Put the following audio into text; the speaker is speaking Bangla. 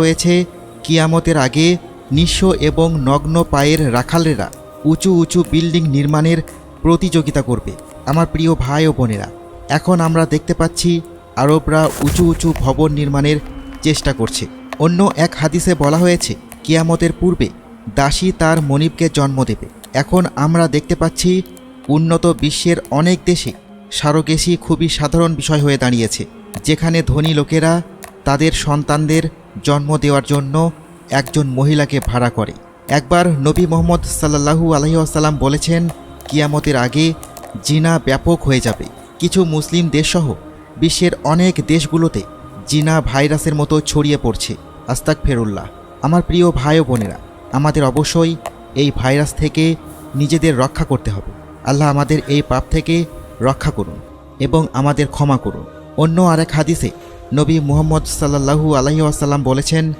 রয়েছে কিয়ামতের আগে নিঃস্ব এবং নগ্ন পায়ের রাখালেরা উঁচু উঁচু বিল্ডিং নির্মাণের প্রতিযোগিতা করবে। আমার প্রিয় ভাই ও বোনেরা, এখন আমরা দেখতে পাচ্ছি আরবরা উঁচু উঁচু ভবন নির্মাণের চেষ্টা করছে। অন্য এক হাদিসে বলা হয়েছে কিয়ামতের পূর্বে দাসী তার মনিবকে জন্ম দেবে। এখন আমরা দেখতে পাচ্ছি উন্নত বিশ্বের অনেক দেশে সারোগেসি খুবই সাধারণ বিষয় হয়ে দাঁড়িয়েছে, যেখানে ধনী লোকেরা তাদের সন্তানদের জন্ম দেওয়ার জন্য একজন মহিলাকে ভাড়া করে। একবার নবী মোহাম্মদ সাল্লাল্লাহু আলাইহি ওয়াসাল্লাম বলেছেন, কিয়ামতের আগে জিনা ব্যাপক হয়ে যাবে। কিছু মুসলিম দেশসহ বিশ্বের অনেক দেশগুলোতে জিনা ভাইরাসের মতো ছড়িয়ে পড়ছে। আস্তাগফিরুল্লাহ। আমার প্রিয় ভাই ও বোনেরা, আমাদের অবশ্যই এই ভাইরাস থেকে নিজেদের রক্ষা করতে হবে। আল্লাহ আমাদের এই পাপ থেকে রক্ষা করুন এবং আমাদের ক্ষমা করুন। অন্য আরেক হাদিসে নবী মুহাম্মদ সাল্লাল্লাহু আলাইহি ওয়াসাল্লাম বলেছেন,